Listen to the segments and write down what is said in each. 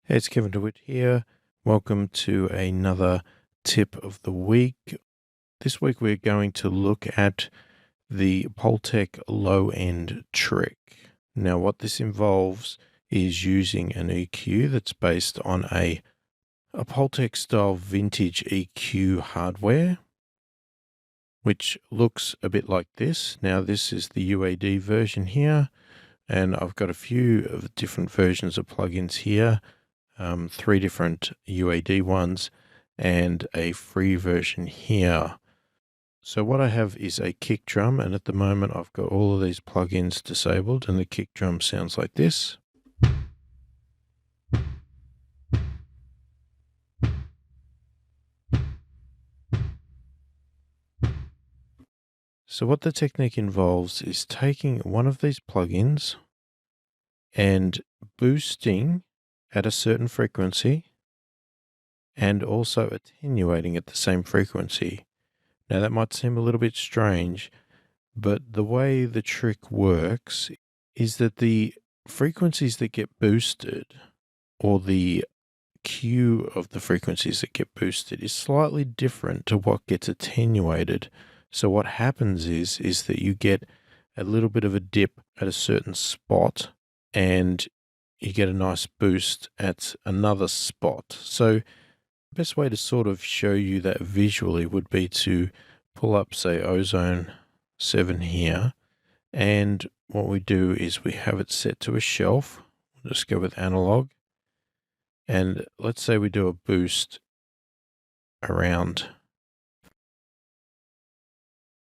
Hey, it's Kevin DeWitt here. Welcome to another tip of the week. This week we're going to look at the Pultec Low End Trick. Now what this involves is using an EQ that's based on a Pultec style vintage EQ hardware, which looks a bit like this. Now this is the UAD version here, and I've got a few of different versions of plugins here. 3 different UAD ones and a free version here. So what I have is a kick drum, and at the moment I've got all of these plugins disabled, and the kick drum sounds like this. So what the technique involves is taking one of these plugins and boosting at a certain frequency and also attenuating at the same frequency. Now that might seem a little bit strange, but the way the trick works is that the frequencies that get boosted, or the Q of the frequencies that get boosted, is slightly different to what gets attenuated. So what happens is that you get a little bit of a dip at a certain spot and you get a nice boost at another spot. So the best way to sort of show you that visually would be to pull up, say, Ozone 7 here, and what we do is we have it set to a shelf. We'll just go with analog, and let's say we do a boost around,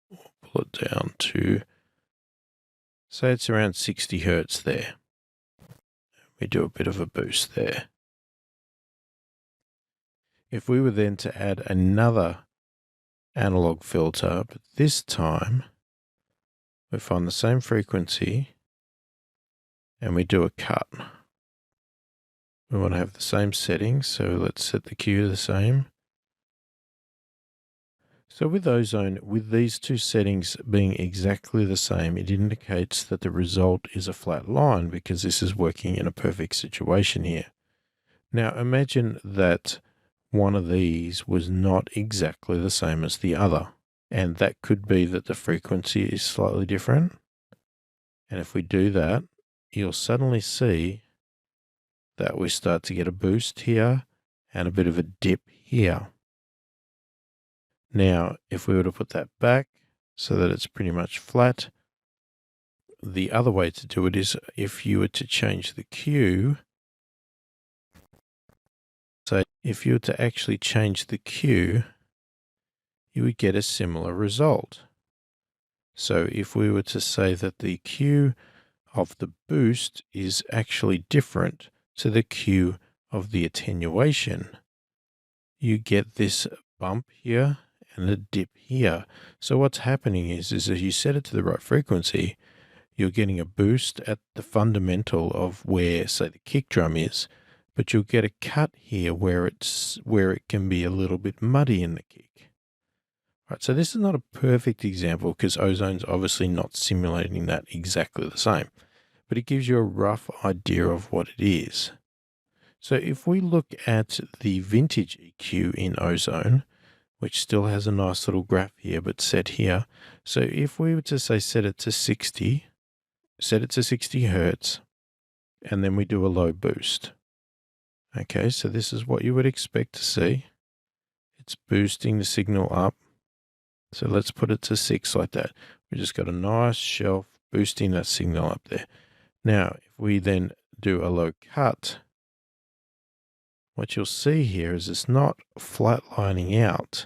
we'll pull it down to, say it's around 60 hertz there. We do a bit of a boost there. If we were then to add another analog filter, but this time we find the same frequency and we do a cut. We want to have the same settings, so let's set the Q to the same. So with Ozone, with these two settings being exactly the same, it indicates that the result is a flat line because this is working in a perfect situation here. Now imagine that one of these was not exactly the same as the other, and that could be that the frequency is slightly different. And if we do that, you'll suddenly see that we start to get a boost here and a bit of a dip here. Now, if we were to put that back so that it's pretty much flat, the other way to do it is if you were to change the Q. So if you were to actually change the Q, you would get a similar result. So if we were to say that the Q of the boost is actually different to the Q of the attenuation, you get this bump here and a dip here. So what's happening is as you set it to the right frequency, you're getting a boost at the fundamental of where, say, the kick drum is, but you'll get a cut here where it can be a little bit muddy in the kick. Right, so this is not a perfect example because Ozone's obviously not simulating that exactly the same, but it gives you a rough idea of what it is. So if we look at the vintage EQ in Ozone, which still has a nice little graph here, but set here. So if we were to say set it to 60 hertz, and then we do a low boost. Okay, so this is what you would expect to see. It's boosting the signal up. So let's put it to 6 like that. We just got a nice shelf boosting that signal up there. Now, if we then do a low cut, what you'll see here is it's not flatlining out.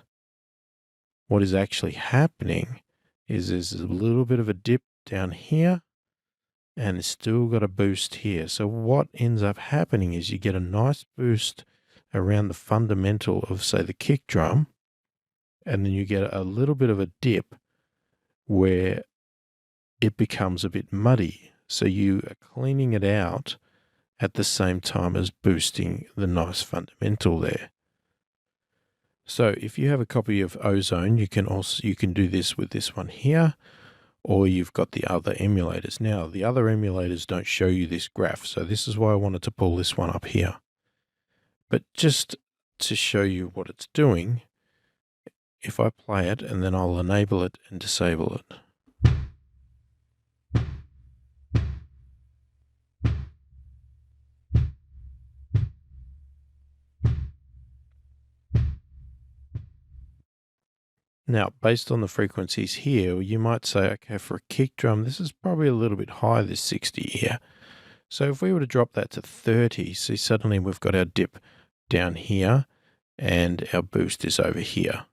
What is actually happening is there's a little bit of a dip down here, and it's still got a boost here. So what ends up happening is you get a nice boost around the fundamental of, say, the kick drum, and then you get a little bit of a dip where it becomes a bit muddy. So you are cleaning it out at the same time as boosting the nice fundamental there. So if you have a copy of Ozone, you can do this with this one here, or you've got the other emulators. Now, the other emulators don't show you this graph, so this is why I wanted to pull this one up here. But just to show you what it's doing, if I play it and then I'll enable it and disable it. Now, based on the frequencies here, you might say, okay, for a kick drum, this is probably a little bit high, this 60 here. So if we were to drop that to 30, see suddenly we've got our dip down here and our boost is over here.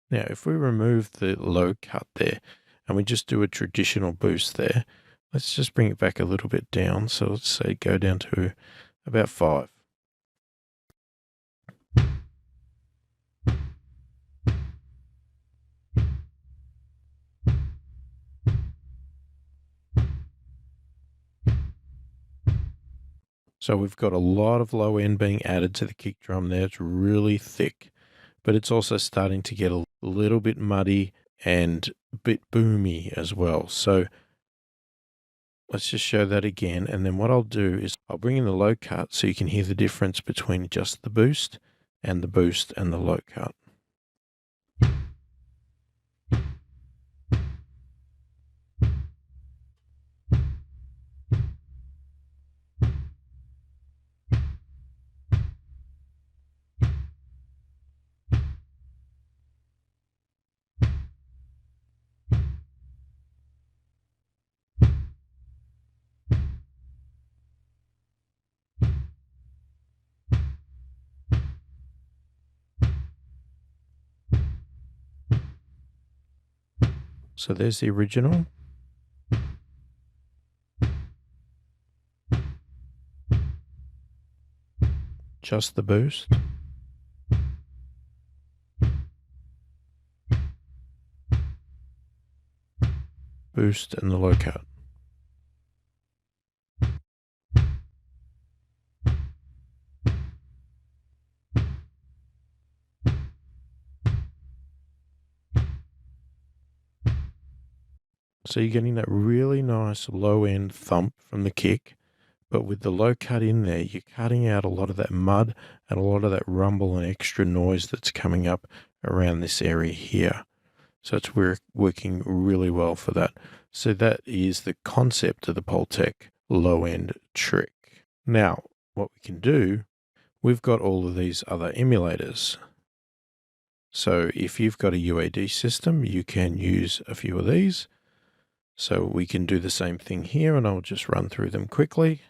Now, if we remove the low cut there and we just do a traditional boost there, let's just bring it back a little bit down. So let's say go down to about 5. So we've got a lot of low end being added to the kick drum there. It's really thick, but it's also starting to get a little bit muddy and a bit boomy as well. So let's just show that again. And then what I'll do is I'll bring in the low cut so you can hear the difference between just the boost and the low cut. So there's the original. Just the boost. Boost and the low cut. So you're getting that really nice low end thump from the kick, but with the low cut in there, you're cutting out a lot of that mud and a lot of that rumble and extra noise that's coming up around this area here. So it's working really well for that. So that is the concept of the Pultec Low End Trick. Now, what we can do, we've got all of these other emulators. So if you've got a UAD system, you can use a few of these. So we can do the same thing here, and I'll just run through them quickly.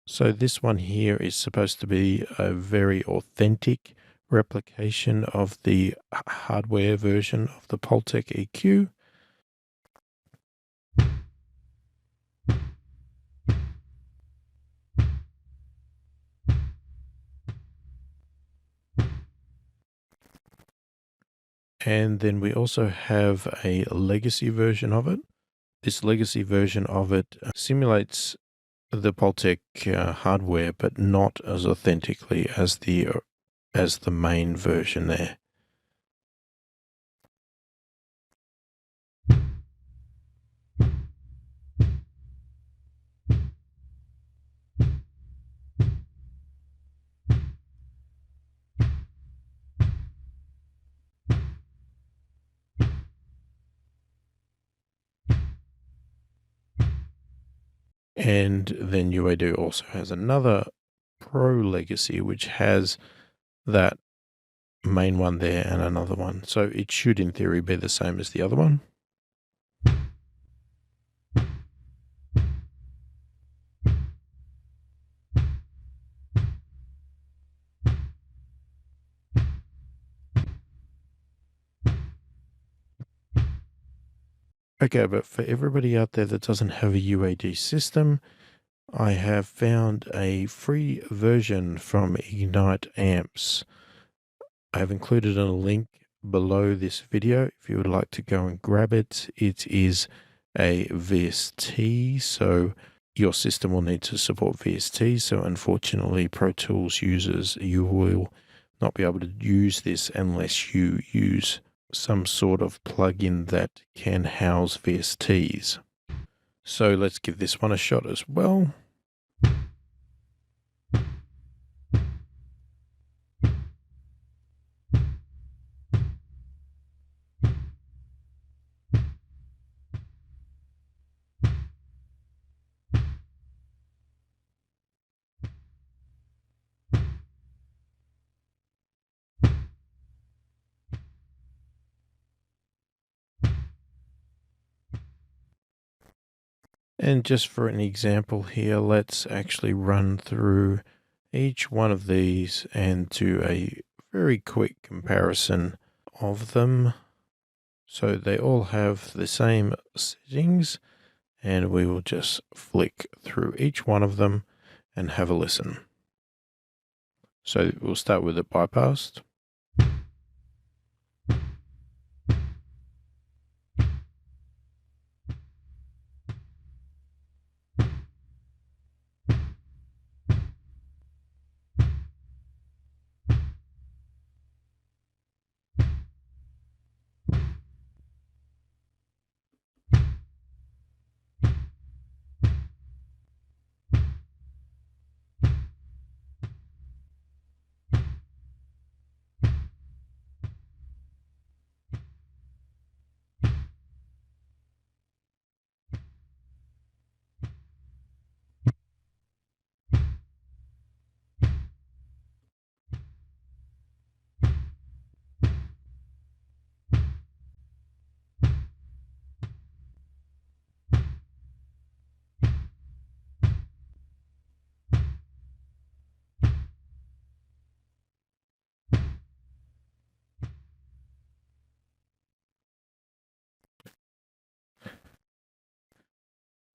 So this one here is supposed to be a very authentic replication of the hardware version of the Pultec EQ. And then we also have a legacy version of it. This legacy version of it simulates the Pultec hardware, but not as authentically as the main version there. And then UAD also has another Pro Legacy, which has that main one there and another one. So it should, in theory, be the same as the other one. Okay, but for everybody out there that doesn't have a UAD system, I have found a free version from Ignite Amps. I have included a link below this video if you would like to go and grab it. It is a VST, so your system will need to support VST. So unfortunately, Pro Tools users, you will not be able to use this unless you use some sort of plugin that can house VSTs. So let's give this one a shot as well. And just for an example here, let's actually run through each one of these and do a very quick comparison of them. So they all have the same settings, and we will just flick through each one of them and have a listen. So we'll start with the bypassed.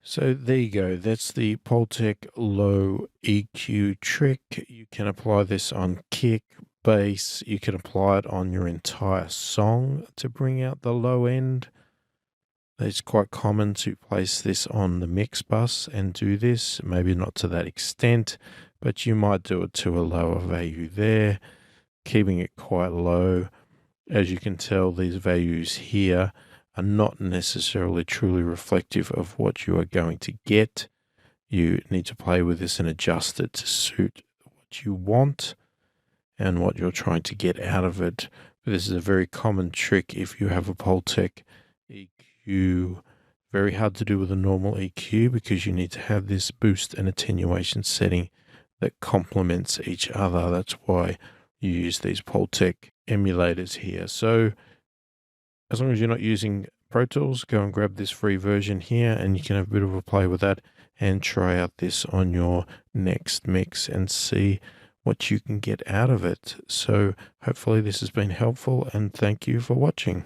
So there you go. That's the Pultec Low EQ trick. You can apply this on kick, bass. You can apply it on your entire song to bring out the low end. It's quite common to place this on the mix bus and do this. Maybe not to that extent, but you might do it to a lower value there, keeping it quite low. As you can tell, these values here are not necessarily truly reflective of what you are going to get. You need to play with this and adjust it to suit what you want and what you're trying to get out of it. But this is a very common trick if you have a Pultec EQ. Very hard to do with a normal EQ because you need to have this boost and attenuation setting that complements each other. That's why you use these Pultec emulators here. So as long as you're not using Pro Tools, go and grab this free version here and you can have a bit of a play with that and try out this on your next mix and see what you can get out of it. So hopefully this has been helpful and thank you for watching.